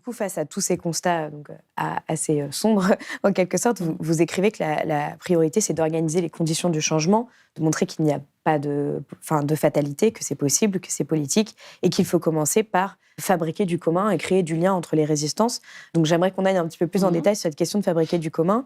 coup, face à tous ces constats assez sombres, en quelque sorte, vous écrivez que la priorité, c'est d'organiser les conditions du changement, de montrer qu'il n'y a pas de fatalité, que c'est possible, que c'est politique, et qu'il faut commencer par fabriquer du commun et créer du lien entre les résistances. Donc j'aimerais qu'on aille un petit peu plus en détail sur cette question de fabriquer du commun.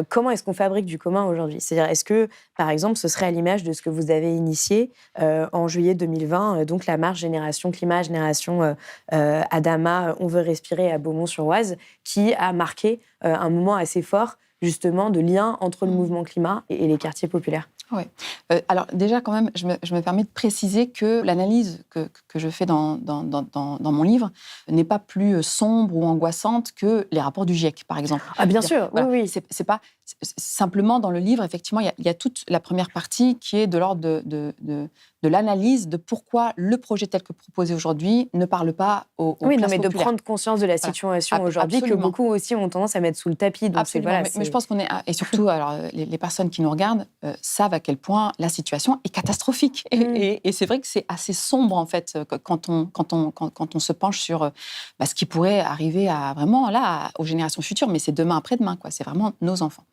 Comment est-ce qu'on fabrique du commun aujourd'hui ? C'est-à-dire, est-ce que, par exemple, ce serait à l'image de ce que vous avez initié en juillet 2020, donc la marche Génération Climat, Génération Adama, On veut respirer à Beaumont-sur-Oise, qui a marqué un moment assez fort, justement, de lien entre le mouvement climat et les quartiers populaires. Oui. Alors déjà, quand même, je me permets de préciser que l'analyse que je fais dans mon livre n'est pas plus sombre ou angoissante que les rapports du GIEC, par exemple. Ah bien sûr, voilà, oui. C'est pas simplement dans le livre, effectivement, il y a toute la première partie qui est de l'ordre de l'analyse de pourquoi le projet tel que proposé aujourd'hui ne parle pas aux classes populaires. Mais de prendre conscience de la situation aujourd'hui, que beaucoup aussi ont tendance à mettre sous le tapis. Donc absolument, mais je pense qu'on est... Et surtout, alors, les personnes qui nous regardent savent à quel point la situation est catastrophique. Et c'est vrai que c'est assez sombre, en fait, quand on se penche sur ce qui pourrait arriver aux générations futures. Mais c'est demain après-demain, quoi. C'est vraiment nos enfants.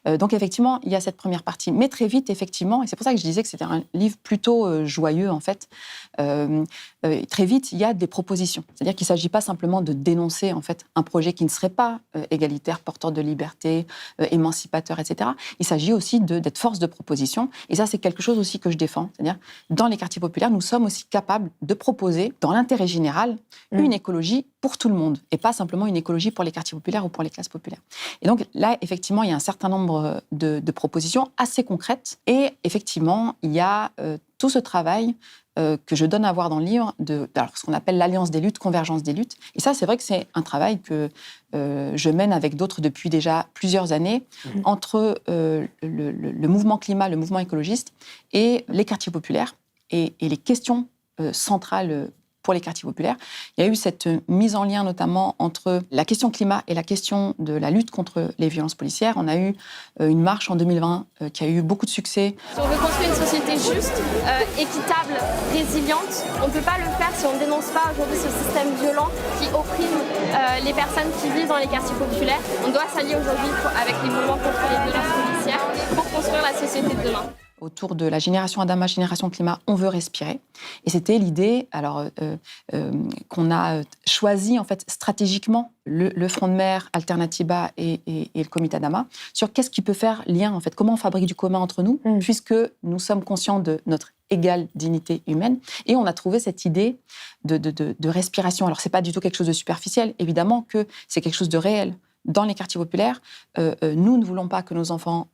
Donc, effectivement, il y a cette première partie. Mais très vite, effectivement, et c'est pour ça que je disais que c'était un livre plutôt joyeux, en fait. Très vite, il y a des propositions. C'est-à-dire qu'il ne s'agit pas simplement de dénoncer, en fait, un projet qui ne serait pas égalitaire, porteur de liberté, émancipateur, etc. Il s'agit aussi d'être force de proposition. Et ça, c'est quelque chose aussi que je défends. C'est-à-dire, dans les quartiers populaires, nous sommes aussi capables de proposer, dans l'intérêt général, une écologie pour tout le monde. Et pas simplement une écologie pour les quartiers populaires ou pour les classes populaires. Et donc, là, effectivement, il y a un certain nombre de propositions assez concrètes. Et effectivement, il y a tout ce travail que je donne à voir dans le livre, ce qu'on appelle l'Alliance des luttes, Convergence des luttes. Et ça, c'est vrai que c'est un travail que je mène avec d'autres depuis déjà plusieurs années, entre le mouvement climat, le mouvement écologiste, et les quartiers populaires, et les questions centrales pour les quartiers populaires. Il y a eu cette mise en lien notamment entre la question climat et la question de la lutte contre les violences policières. On a eu une marche en 2020 qui a eu beaucoup de succès. Si on veut construire une société juste, équitable, résiliente, on ne peut pas le faire si on ne dénonce pas aujourd'hui ce système violent qui opprime les personnes qui vivent dans les quartiers populaires. On doit s'allier aujourd'hui avec les mouvements contre les violences policières pour construire la société de demain. Autour de la Génération Adama, Génération Climat, on veut respirer. Et c'était l'idée qu'on a choisi en fait, stratégiquement le Front de mer, Alternatiba et le Comité Adama sur qu'est-ce qui peut faire lien, en fait, comment on fabrique du commun entre nous, puisque nous sommes conscients de notre égale dignité humaine. Et on a trouvé cette idée de respiration. Alors, ce n'est pas du tout quelque chose de superficiel, évidemment que c'est quelque chose de réel. Dans les quartiers populaires, nous ne voulons pas que nos enfants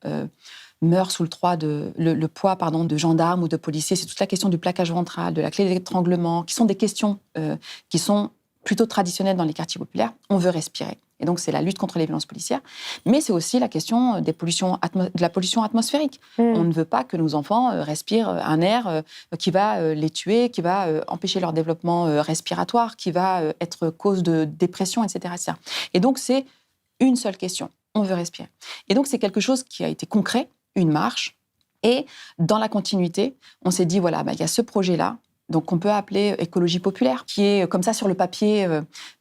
meurent sous le poids de gendarmes ou de policiers. C'est toute la question du plaquage ventral, de la clé d'étranglement, qui sont des questions qui sont plutôt traditionnelles dans les quartiers populaires. On veut respirer. Et donc, c'est la lutte contre les violences policières. Mais c'est aussi la question de la pollution atmosphérique. On ne veut pas que nos enfants respirent un air qui va les tuer, qui va empêcher leur développement respiratoire, qui va être cause de dépression, etc. Et donc, c'est une seule question. On veut respirer. Et donc, c'est quelque chose qui a été concret, une marche. Et dans la continuité, on s'est dit, voilà, il y a ce projet-là, donc qu'on peut appeler écologie populaire, qui est comme ça sur le papier,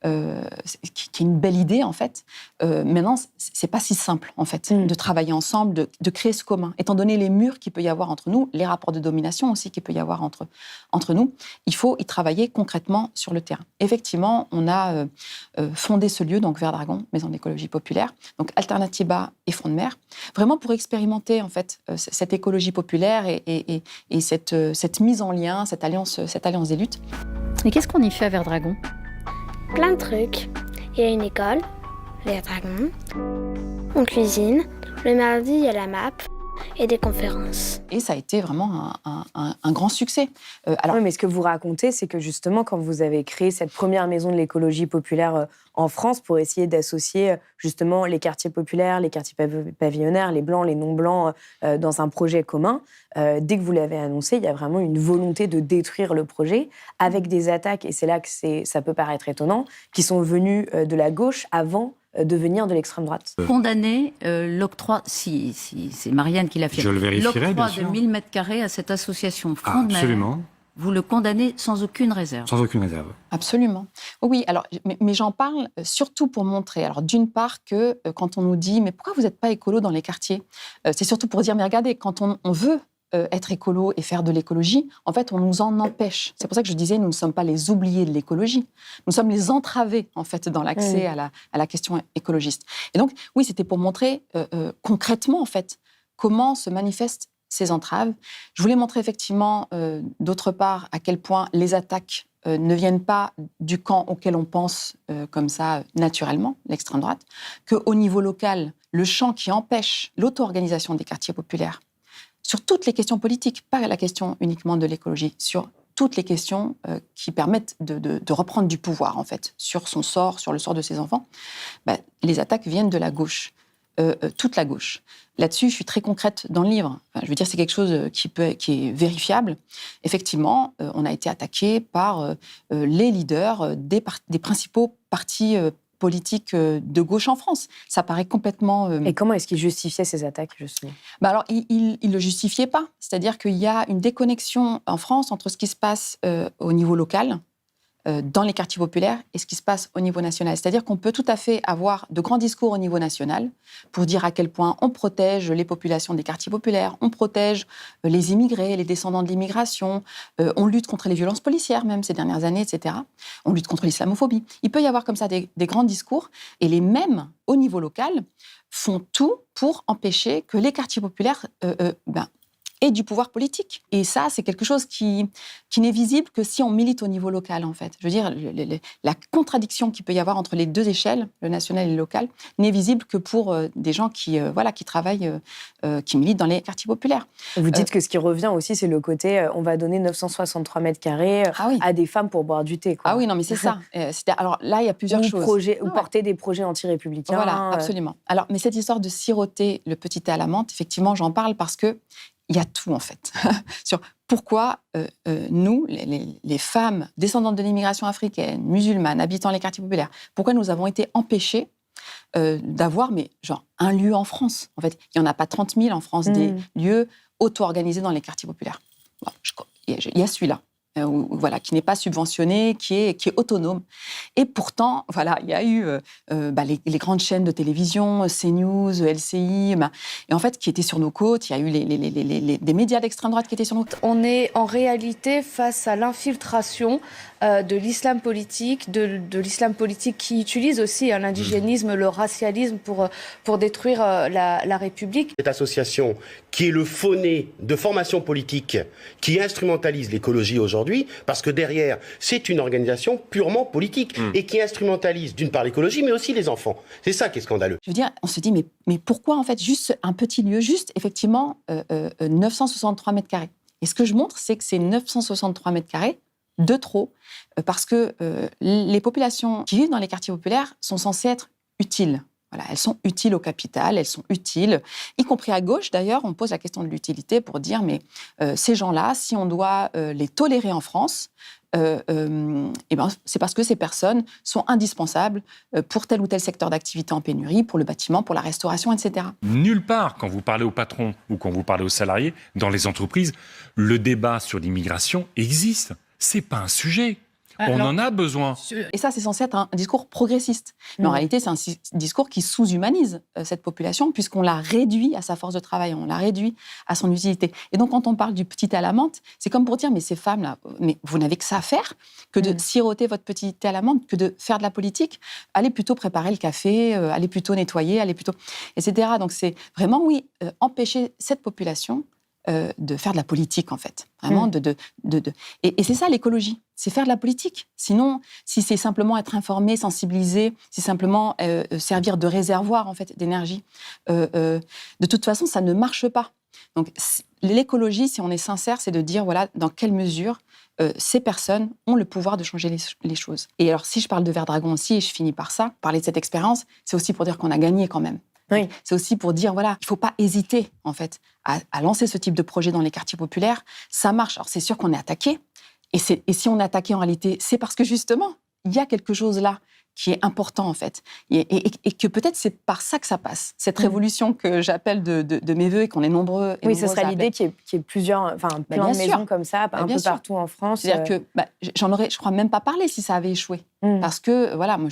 qui est une belle idée en fait. Maintenant, c'est pas si simple en fait de travailler ensemble, de créer ce commun. Étant donné les murs qu'il peut y avoir entre nous, les rapports de domination aussi qu'il peut y avoir entre nous, il faut y travailler concrètement sur le terrain. Effectivement, on a fondé ce lieu, donc Verdragon, Maison d'écologie populaire, donc Alternatiba et Front de mer, vraiment pour expérimenter en fait cette écologie populaire et cette mise en lien, cette alliance des luttes. Et qu'est-ce qu'on y fait à Verdragon ? Plein de trucs. Il y a une école, Verdragon. On cuisine. Le mardi, il y a la MAP et des conférences. Et ça a été vraiment un grand succès. Oui, mais ce que vous racontez, c'est que justement, quand vous avez créé cette première maison de l'écologie populaire en France pour essayer d'associer justement les quartiers populaires, les quartiers pavillonnaires, les blancs, les non-blancs dans un projet commun, dès que vous l'avez annoncé, il y a vraiment une volonté de détruire le projet avec des attaques, et c'est là que ça peut paraître étonnant, qui sont venues de la gauche avant de venir de l'extrême droite. Condamner l'octroi, si c'est Marianne qui l'a fait, je le vérifierai, l'octroi bien sûr. de 1000 m² à cette association Front de mer. Absolument. vous le condamnez sans aucune réserve. Sans aucune réserve. Absolument. Oui, alors, mais j'en parle surtout pour montrer. Alors, d'une part, que quand on nous dit « mais pourquoi vous n'êtes pas écolo dans les quartiers ?» C'est surtout pour dire « mais regardez, quand on veut être écolo et faire de l'écologie, en fait, on nous en empêche. » C'est pour ça que je disais, nous ne sommes pas les oubliés de l'écologie. Nous sommes les entravés, en fait, dans l'accès à la question écologiste. Et donc, oui, c'était pour montrer concrètement, en fait, comment se manifestent ces entraves. Je voulais montrer effectivement, d'autre part, à quel point les attaques ne viennent pas du camp auquel on pense comme ça naturellement, l'extrême droite, qu'au niveau local, le champ qui empêche l'auto-organisation des quartiers populaires, sur toutes les questions politiques, pas la question uniquement de l'écologie, sur toutes les questions qui permettent de reprendre du pouvoir, en fait, sur son sort, sur le sort de ses enfants, les attaques viennent de la gauche. Toute la gauche. Là-dessus, je suis très concrète dans le livre. Enfin, je veux dire, c'est quelque chose qui est vérifiable. Effectivement, on a été attaqué par les leaders des principaux partis politiques de gauche en France. Ça paraît complètement... Et comment est-ce qu'ils justifiaient ces attaques, justement ? Alors, ils ne le justifiaient pas. C'est-à-dire qu'il y a une déconnexion en France entre ce qui se passe au niveau local, dans les quartiers populaires, et ce qui se passe au niveau national. C'est-à-dire qu'on peut tout à fait avoir de grands discours au niveau national pour dire à quel point on protège les populations des quartiers populaires, on protège les immigrés, les descendants de l'immigration, on lutte contre les violences policières même ces dernières années, etc. On lutte contre l'islamophobie. Il peut y avoir comme ça des grands discours, et les mêmes, au niveau local, font tout pour empêcher que les quartiers populaires et du pouvoir politique. Et ça, c'est quelque chose qui n'est visible que si on milite au niveau local, en fait. Je veux dire, la contradiction qu'il peut y avoir entre les deux échelles, le national et le local, n'est visible que pour des gens qui travaillent, qui militent dans les quartiers populaires. Vous dites que ce qui revient aussi, c'est le côté on va donner 963 mètres carrés à des femmes pour boire du thé, quoi. Ah oui, non, mais c'est ça. Alors là, il y a plusieurs choses. Ou porter des projets anti-républicains. Voilà, absolument. Alors, mais cette histoire de siroter le petit thé à la menthe, effectivement, j'en parle parce que il y a tout, en fait, sur pourquoi nous, les femmes descendantes de l'immigration africaine, musulmanes, habitant les quartiers populaires, pourquoi nous avons été empêchés d'avoir, un lieu en France. En fait, il n'y en a pas 30 000 en France, des lieux auto-organisés dans les quartiers populaires. Bon, il y a celui-là. Qui n'est pas subventionné, qui est autonome. Et pourtant, il y a eu les grandes chaînes de télévision, CNews, LCI, et en fait, qui étaient sur nos côtes. Il y a eu des médias d'extrême droite qui étaient sur nos côtes. On est en réalité face à l'infiltration de l'islam politique, de l'islam politique qui utilise aussi l'indigénisme, le racialisme pour détruire la République. Cette association qui est le faux-nez de formation politique qui instrumentalise l'écologie aujourd'hui, parce que derrière, c'est une organisation purement politique et qui instrumentalise d'une part l'écologie, mais aussi les enfants. C'est ça qui est scandaleux. Je veux dire, on se dit, mais pourquoi en fait juste un petit lieu, juste effectivement 963 mètres carrés. Et ce que je montre, c'est que c'est 963 mètres carrés de trop, parce que les populations qui vivent dans les quartiers populaires sont censées être utiles. Voilà, elles sont utiles au capital, elles sont utiles, y compris à gauche d'ailleurs, on pose la question de l'utilité pour dire, mais ces gens-là, si on doit les tolérer en France, c'est parce que ces personnes sont indispensables pour tel ou tel secteur d'activité en pénurie, pour le bâtiment, pour la restauration, etc. Nulle part, quand vous parlez aux patrons ou quand vous parlez aux salariés, dans les entreprises, le débat sur l'immigration existe. C'est pas un sujet. On en a besoin. Et ça, c'est censé être un discours progressiste. Mais en réalité, c'est un discours qui sous-humanise cette population, puisqu'on l'a réduit à sa force de travail, on l'a réduit à son utilité. Et donc, quand on parle du petit thé à la menthe, c'est comme pour dire, mais ces femmes-là, mais vous n'avez que ça à faire que de siroter votre petit thé à la menthe, que de faire de la politique. Allez plutôt préparer le café, allez plutôt nettoyer, allez plutôt... etc. Donc, c'est vraiment, empêcher cette population de faire de la politique, en fait. Vraiment, Et c'est ça, l'écologie. C'est faire de la politique. Sinon, si c'est simplement être informé, sensibilisé, si simplement servir de réservoir, en fait, d'énergie, de toute façon, ça ne marche pas. Donc, l'écologie, si on est sincère, c'est de dire, voilà, dans quelle mesure ces personnes ont le pouvoir de changer les choses. Et alors, si je parle de Verdragon aussi, et je finis par ça, parler de cette expérience, c'est aussi pour dire qu'on a gagné quand même. Oui. C'est aussi pour dire, voilà, il ne faut pas hésiter, en fait, à lancer ce type de projet dans les quartiers populaires. Ça marche. Alors, c'est sûr qu'on est attaqué. Et si on est attaqué, en réalité, c'est parce que, justement, il y a quelque chose là qui est important, en fait. Et que peut-être c'est par ça que ça passe. Cette révolution que j'appelle de mes voeux et qu'on est nombreux. Oui, ce serait l'idée qu'il y ait plein de maisons comme ça, un peu partout en France. C'est-à-dire que j'en aurais, je crois, même pas parlé si ça avait échoué. Parce que, voilà, moi,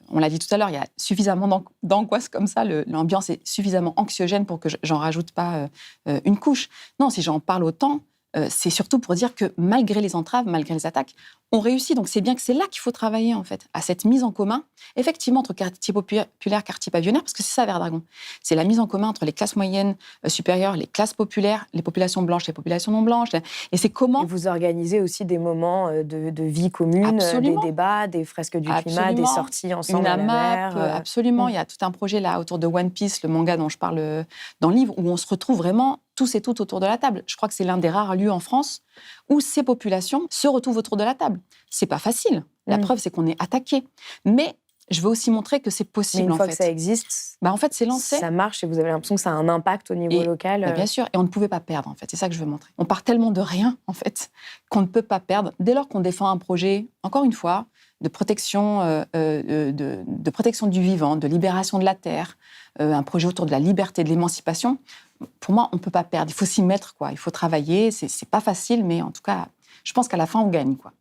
on l'a dit tout à l'heure, il y a suffisamment d'angoisse comme ça, l'ambiance est suffisamment anxiogène pour que j'en rajoute pas une couche. Non, si j'en parle autant, c'est surtout pour dire que malgré les entraves, malgré les attaques, on réussit. Donc c'est bien que c'est là qu'il faut travailler, en fait, à cette mise en commun, effectivement, entre quartier populaire, quartier pavillonnaire, parce que c'est ça, Verdragon. C'est la mise en commun entre les classes moyennes supérieures, les classes populaires, les populations blanches, les populations non blanches. Et c'est comment... Et vous organisez aussi des moments de vie commune, des débats, des fresques du climat, des sorties ensemble à la mer. Absolument. Il y a tout un projet là autour de One Piece, le manga dont je parle dans le livre, où on se retrouve vraiment tous et toutes autour de la table. Je crois que c'est l'un des rares lieux en France où ces populations se retrouvent autour de la table. C'est pas facile. La preuve, c'est qu'on est attaqué. Mais je veux aussi montrer que c'est possible. Mais une fois que ça existe, en fait, c'est lancé. Ça marche et vous avez l'impression que ça a un impact au niveau local. Bien sûr, et on ne pouvait pas perdre, en fait. C'est ça que je veux montrer. On part tellement de rien, en fait, qu'on ne peut pas perdre. Dès lors qu'on défend un projet, encore une fois, de protection, de protection du vivant, de libération de la terre, un projet autour de la liberté, de l'émancipation, pour moi, on ne peut pas perdre. Il faut s'y mettre, quoi. Il faut travailler. C'est pas facile, mais en tout cas, je pense qu'à la fin, on gagne, quoi.